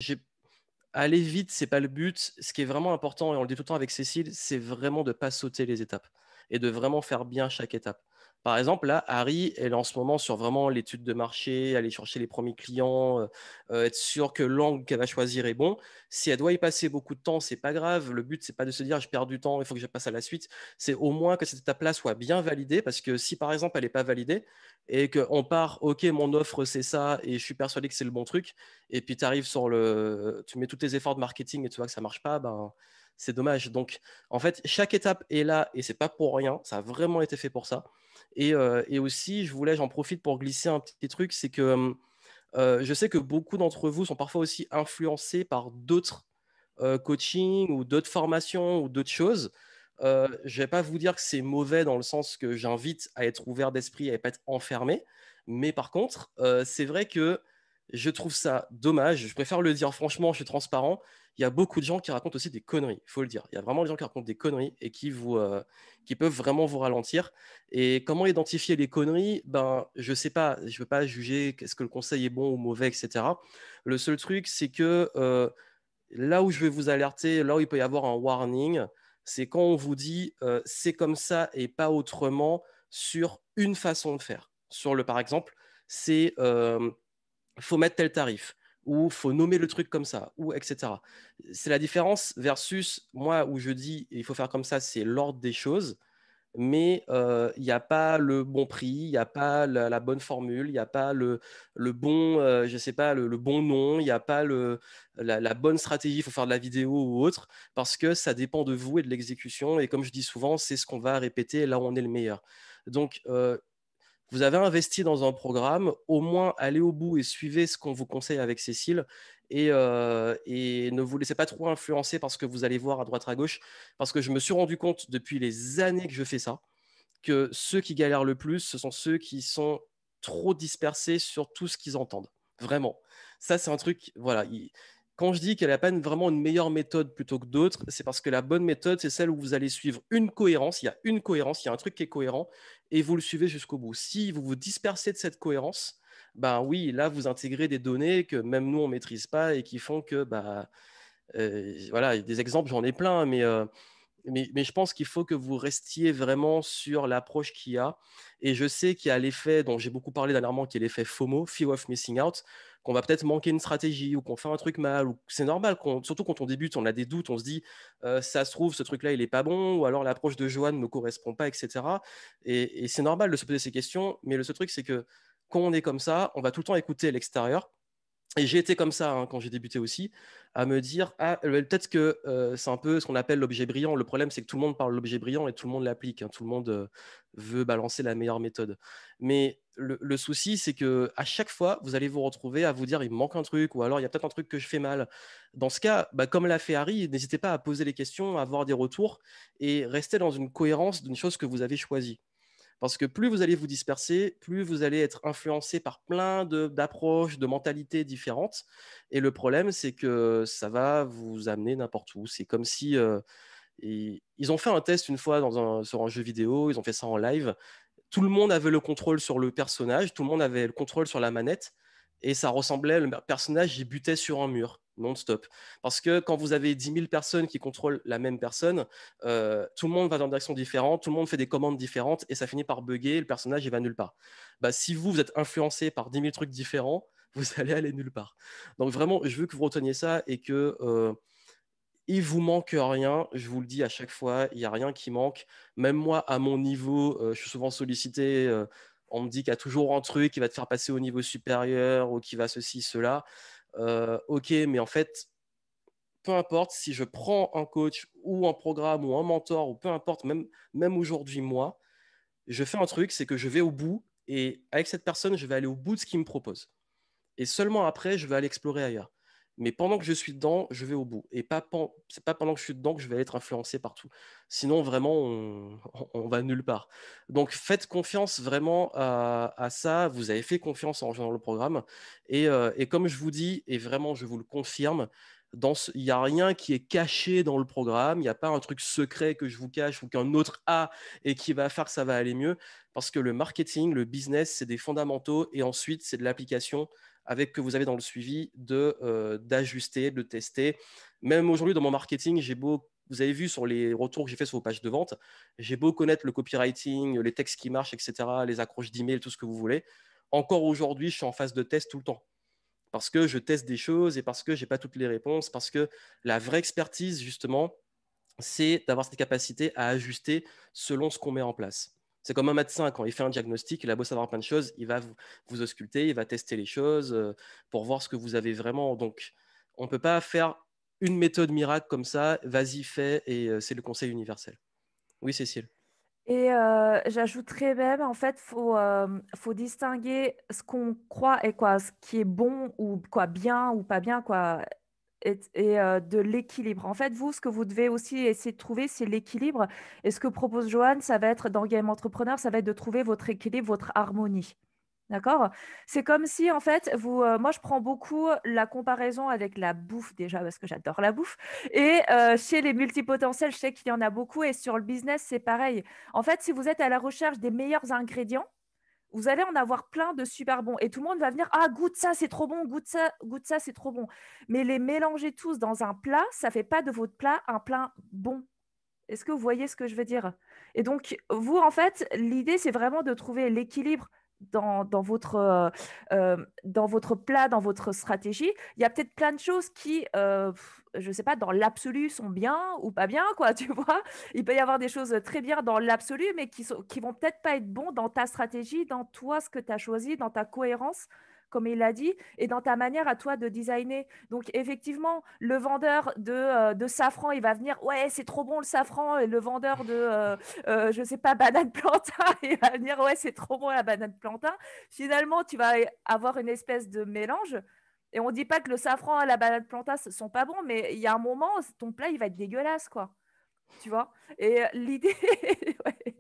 j'ai aller vite, c'est pas le but. Ce qui est vraiment important, et on le dit tout le temps avec Cécile, c'est vraiment de pas sauter les étapes et de vraiment faire bien chaque étape. Par exemple, là, Harry, elle est en ce moment sur vraiment l'étude de marché, aller chercher les premiers clients, être sûr que l'angle qu'elle va choisir est bon. Si elle doit y passer beaucoup de temps, c'est pas grave. Le but, c'est pas de se dire je perds du temps, il faut que je passe à la suite. C'est au moins que cette étape-là soit bien validée, parce que si par exemple elle n'est pas validée et qu'on part, ok, mon offre c'est ça et je suis persuadé que c'est le bon truc, et puis tu arrives sur tu mets tous tes efforts de marketing et tu vois que ça marche pas, ben c'est dommage. Donc en fait, chaque étape est là et c'est pas pour rien, ça a vraiment été fait pour ça. Et aussi, j'en profite pour glisser un petit truc, c'est que je sais que beaucoup d'entre vous sont parfois aussi influencés par d'autres coachings ou d'autres formations ou d'autres choses. Je vais pas vous dire que c'est mauvais dans le sens que j'invite à être ouvert d'esprit et à pas être enfermé, mais par contre, c'est vrai que je trouve ça dommage. Je préfère le dire franchement, je suis transparent. Il y a beaucoup de gens qui racontent aussi des conneries, il faut le dire. Il y a vraiment des gens qui racontent des conneries et qui peuvent vraiment vous ralentir. Et comment identifier les conneries? Ben, je sais pas. Je veux pas juger est-ce que le conseil est bon ou mauvais, etc. Le seul truc, c'est que là où je vais vous alerter, là où il peut y avoir un warning, c'est quand on vous dit c'est comme ça et pas autrement sur une façon de faire. Par exemple, c'est faut mettre tel tarif ou faut nommer le truc comme ça ou etc. C'est la différence versus moi où je dis il faut faire comme ça, c'est l'ordre des choses, mais il n'y a pas le bon prix, il n'y a pas la bonne formule, il n'y a pas le bon, je sais pas, le bon nom, il n'y a pas la bonne stratégie, il faut faire de la vidéo ou autre, parce que ça dépend de vous et de l'exécution. Et comme je dis souvent, c'est ce qu'on va répéter là où on est le meilleur. Donc, vous avez investi dans un programme, au moins allez au bout et suivez ce qu'on vous conseille avec Cécile. Et ne vous laissez pas trop influencer par ce que vous allez voir à droite à gauche, parce que je me suis rendu compte depuis les années que je fais ça, que ceux qui galèrent le plus, ce sont ceux qui sont trop dispersés sur tout ce qu'ils entendent. Vraiment. Ça, c'est un truc, voilà. Quand je dis qu'elle n'a pas vraiment une meilleure méthode plutôt que d'autres, c'est parce que la bonne méthode, c'est celle où vous allez suivre une cohérence. Il y a une cohérence, il y a un truc qui est cohérent, et vous le suivez jusqu'au bout. Si vous vous dispersez de cette cohérence, ben oui, là, vous intégrez des données que même nous, on ne maîtrise pas et qui font que, bah, voilà, des exemples, j'en ai plein, mais je pense qu'il faut que vous restiez vraiment sur l'approche qu'il y a. Et je sais qu'il y a l'effet dont j'ai beaucoup parlé dernièrement, qui est l'effet FOMO, Fear of Missing Out, qu'on va peut-être manquer une stratégie ou qu'on fait un truc mal. Ou c'est normal, surtout quand on débute, on a des doutes, on se dit, ça se trouve, ce truc-là, il est pas bon, ou alors l'approche de Johan ne me correspond pas, etc. Et c'est normal de se poser ces questions, mais le seul truc, c'est que quand on est comme ça, on va tout le temps écouter l'extérieur. Et j'ai été comme ça quand j'ai débuté aussi, à me dire, ah, peut-être que c'est un peu ce qu'on appelle l'objet brillant. Le problème, c'est que tout le monde parle de l'objet brillant et tout le monde l'applique, hein. Tout le monde veut balancer la meilleure méthode. Mais le souci, c'est que à chaque fois, vous allez vous retrouver à vous dire, il me manque un truc, ou alors il y a peut-être un truc que je fais mal. Dans ce cas, bah, comme l'a fait Harry, n'hésitez pas à poser les questions, à avoir des retours et rester dans une cohérence d'une chose que vous avez choisie. Parce que plus vous allez vous disperser, plus vous allez être influencé par plein d'approches, de mentalités différentes. Et le problème, c'est que ça va vous amener n'importe où. C'est comme si ils ont fait un test une fois sur un jeu vidéo, ils ont fait ça en live. Tout le monde avait le contrôle sur le personnage, tout le monde avait le contrôle sur la manette, et ça ressemblait, le personnage, il butait sur un mur, non-stop. Parce que quand vous avez 10 000 personnes qui contrôlent la même personne, tout le monde va dans une direction différente, tout le monde fait des commandes différentes, et ça finit par bugger, le personnage, il va nulle part. Bah, si vous êtes influencé par 10 000 trucs différents, vous allez aller nulle part. Donc vraiment, je veux que vous reteniez ça et que il vous manque rien, je vous le dis à chaque fois, il n'y a rien qui manque. Même moi, à mon niveau, je suis souvent sollicité. On me dit qu'il y a toujours un truc qui va te faire passer au niveau supérieur ou qui va ceci, cela. Ok, mais en fait, peu importe si je prends un coach ou un programme ou un mentor ou peu importe, même aujourd'hui, moi, je fais un truc, c'est que je vais au bout et avec cette personne, je vais aller au bout de ce qu'il me propose. Et seulement après, je vais aller explorer ailleurs. Mais pendant que je suis dedans, je vais au bout. Et c'est pas pendant que je suis dedans que je vais être influencé partout. Sinon, vraiment, on va nulle part. Donc, faites confiance vraiment à ça. Vous avez fait confiance en rejoignant le programme. Et comme je vous dis, et vraiment, je vous le confirme, il n'y a rien qui est caché dans le programme. Il n'y a pas un truc secret que je vous cache ou qu'un autre a et qui va faire que ça va aller mieux. Parce que le marketing, le business, c'est des fondamentaux. Et ensuite, c'est de l'application avec que vous avez dans le suivi d'ajuster, de tester. Même aujourd'hui, dans mon marketing, vous avez vu sur les retours que j'ai fait sur vos pages de vente, j'ai beau connaître le copywriting, les textes qui marchent, etc., les accroches d'email, tout ce que vous voulez. Encore aujourd'hui, je suis en phase de test tout le temps parce que je teste des choses et parce que je n'ai pas toutes les réponses, parce que la vraie expertise, justement, c'est d'avoir cette capacité à ajuster selon ce qu'on met en place. C'est comme un médecin, quand il fait un diagnostic, il a beau savoir plein de choses, il va vous ausculter, il va tester les choses pour voir ce que vous avez vraiment. Donc, on ne peut pas faire une méthode miracle comme ça, vas-y, fais, et c'est le conseil universel. Oui, Cécile. Et j'ajouterais même, en fait, faut distinguer ce qu'on croit et quoi, ce qui est bon ou quoi, bien ou pas bien, quoi, de l'équilibre. En fait, vous, ce que vous devez aussi essayer de trouver, c'est l'équilibre. Et ce que propose Johan, ça va être dans Game Entrepreneur, ça va être de trouver votre équilibre, votre harmonie. D'accord? C'est comme si, en fait, moi, je prends beaucoup la comparaison avec la bouffe, déjà, parce que j'adore la bouffe. Et chez les multipotentiels, je sais qu'il y en a beaucoup. Et sur le business, c'est pareil. En fait, si vous êtes à la recherche des meilleurs ingrédients, vous allez en avoir plein de super bons. Et tout le monde va venir, ah, goûte ça, c'est trop bon, goûte ça, c'est trop bon. Mais les mélanger tous dans un plat, ça fait pas de votre plat un plat bon. Est-ce que vous voyez ce que je veux dire? Et donc, vous, en fait, l'idée, c'est vraiment de trouver l'équilibre dans votre plat, dans votre stratégie. Il y a peut-être plein de choses qui, je ne sais pas, dans l'absolu sont bien ou pas bien, quoi, tu vois. Il peut y avoir des choses très bien dans l'absolu, mais qui vont peut-être pas être bons dans ta stratégie, dans toi, ce que tu as choisi, dans ta cohérence, comme il l'a dit, et dans ta manière à toi de designer. Donc, effectivement, le vendeur de safran, il va venir, ouais, c'est trop bon le safran. Et le vendeur je sais pas, banane plantain, il va venir, ouais, c'est trop bon la banane plantain. Finalement, tu vas avoir une espèce de mélange. Et on dit pas que le safran et la banane plantain ne sont pas bons, mais il y a un moment, ton plat, il va être dégueulasse, quoi. Tu vois? Et l'idée, ouais.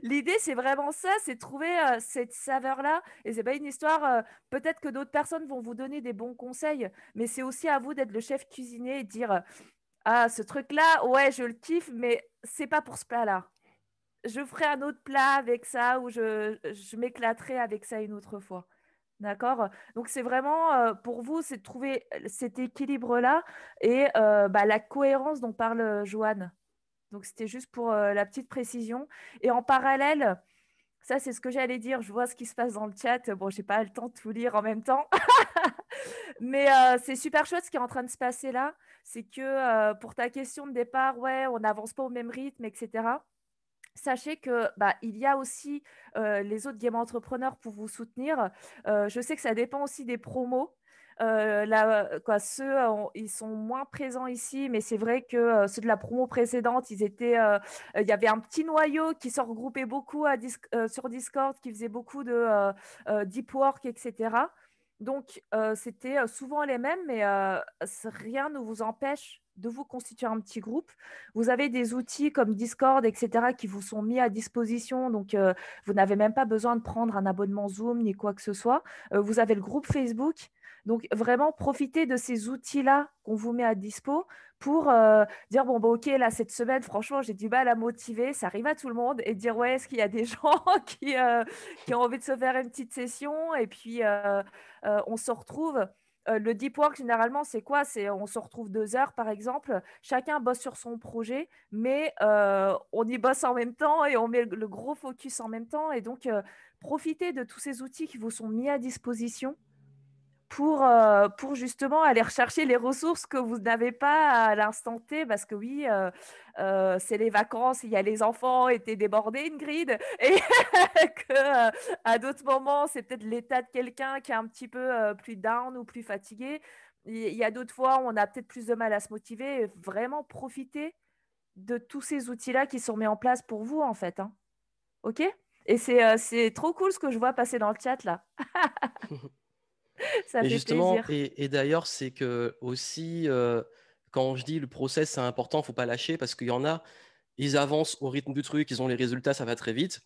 L'idée, c'est vraiment ça, c'est de trouver cette saveur-là. Et c'est pas une histoire. Peut-être que d'autres personnes vont vous donner des bons conseils, mais c'est aussi à vous d'être le chef cuisinier et de dire ah, ce truc-là, ouais, je le kiffe, mais c'est pas pour ce plat-là. Je ferai un autre plat avec ça ou je m'éclaterai avec ça une autre fois. D'accord? Donc, c'est vraiment pour vous, c'est de trouver cet équilibre-là et bah, la cohérence dont parle Joanne. Donc, c'était juste pour la petite précision. Et en parallèle, ça, c'est ce que j'allais dire. Je vois ce qui se passe dans le chat. Bon, j'ai pas le temps de tout lire en même temps. Mais c'est super chouette ce qui est en train de se passer là. C'est que pour ta question de départ, ouais, on n'avance pas au même rythme, etc. Sachez que bah, il y a aussi les autres game entrepreneurs pour vous soutenir. Je sais que ça dépend aussi des promos. Là, quoi, ceux, ils sont moins présents ici, mais c'est vrai que ceux de la promo précédente, il y avait un petit noyau qui se regroupait beaucoup sur Discord, qui faisait beaucoup de deep work, etc. Donc, c'était souvent les mêmes, mais rien ne vous empêche de vous constituer un petit groupe. Vous avez des outils comme Discord, etc., qui vous sont mis à disposition. Donc, vous n'avez même pas besoin de prendre un abonnement Zoom ni quoi que ce soit. Vous avez le groupe Facebook. Donc, vraiment, profitez de ces outils-là qu'on vous met à dispo pour dire, bon, bah, OK, là, cette semaine, franchement, j'ai du mal à motiver. Ça arrive à tout le monde. Et dire, ouais, est-ce qu'il y a des gens qui ont envie de se faire une petite session? Et puis, on se retrouve. Le deep work, généralement, c'est quoi? C'est on se retrouve 2 heures, par exemple. Chacun bosse sur son projet, mais on y bosse en même temps et on met le gros focus en même temps. Et donc, profitez de tous ces outils qui vous sont mis à disposition pour justement aller rechercher les ressources que vous n'avez pas à l'instant T, parce que oui, c'est les vacances, il y a les enfants étaient débordés, Ingrid, et que à d'autres moments, c'est peut-être l'état de quelqu'un qui est un petit peu plus down ou plus fatigué. Il y a d'autres fois où on a peut-être plus de mal à se motiver. Vraiment profiter de tous ces outils-là qui sont mis en place pour vous, en fait. Hein. OK? Et c'est trop cool ce que je vois passer dans le chat, là. Ça Mais fait justement, plaisir. et d'ailleurs, c'est que aussi, quand je dis le process, c'est important, il ne faut pas lâcher parce qu'il y en a, ils avancent au rythme du truc, ils ont les résultats, ça va très vite.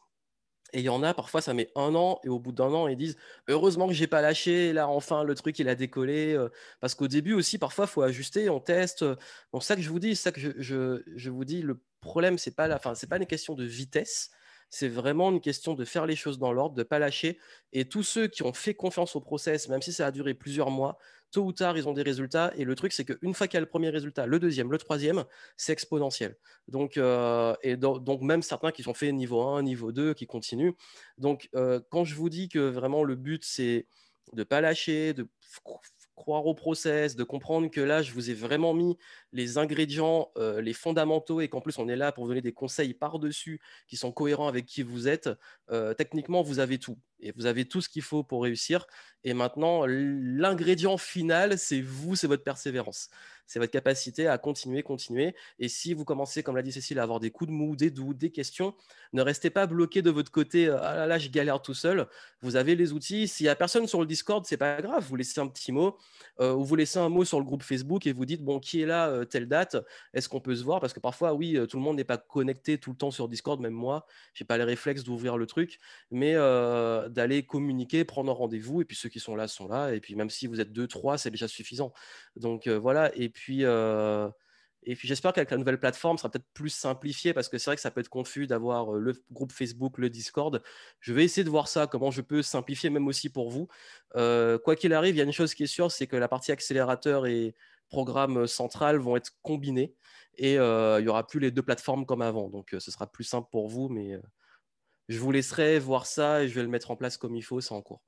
Et il y en a, parfois, ça met 1 an, et au bout d'1 an, ils disent heureusement que j'ai pas lâché, là, enfin, le truc, il a décollé. Parce qu'au début aussi, parfois, il faut ajuster, on teste. Donc, ça que je vous dis, ça que je vous dis, le problème, c'est pas une question de vitesse, C'est vraiment une question de faire les choses dans l'ordre, de ne pas lâcher. Et tous ceux qui ont fait confiance au process, même si ça a duré plusieurs mois, tôt ou tard, ils ont des résultats. Et le truc, c'est qu'une fois qu'il y a le premier résultat, le deuxième, le troisième, c'est exponentiel. Donc même certains qui sont fait niveau 1, niveau 2, qui continuent. Donc, quand je vous dis que vraiment le but, c'est de ne pas lâcher, de croire au process, de comprendre que là, je vous ai vraiment mis les ingrédients, les fondamentaux, et qu'en plus, on est là pour vous donner des conseils par-dessus qui sont cohérents avec qui vous êtes. Techniquement, vous avez tout. Et vous avez tout ce qu'il faut pour réussir. Et maintenant, l'ingrédient final, c'est vous, c'est votre persévérance. C'est votre capacité à continuer, continuer. Et si vous commencez, comme l'a dit Cécile, à avoir des coups de mou, des doutes, des questions, ne restez pas bloqué de votre côté. Ah là là, je galère tout seul. Vous avez les outils. S'il n'y a personne sur le Discord, c'est pas grave. Vous laissez un petit mot, ou vous laissez un mot sur le groupe Facebook et vous dites, bon, qui est là, telle date, est-ce qu'on peut se voir? Parce que parfois, oui, tout le monde n'est pas connecté tout le temps sur Discord, même moi, je n'ai pas les réflexes d'ouvrir le truc, mais d'aller communiquer, prendre un rendez-vous, et puis ceux qui sont là, et puis même si vous êtes deux, trois, c'est déjà suffisant. Donc voilà, et puis j'espère qu'avec la nouvelle plateforme, ça sera peut-être plus simplifié, parce que c'est vrai que ça peut être confus d'avoir le groupe Facebook, le Discord. Je vais essayer de voir ça, comment je peux simplifier même aussi pour vous. Quoi qu'il arrive, il y a une chose qui est sûre, c'est que la partie accélérateur et programme central vont être combinés, et il n'y aura plus les deux plateformes comme avant. Donc ce sera plus simple pour vous, mais je vous laisserai voir ça et je vais le mettre en place comme il faut, c'est en cours.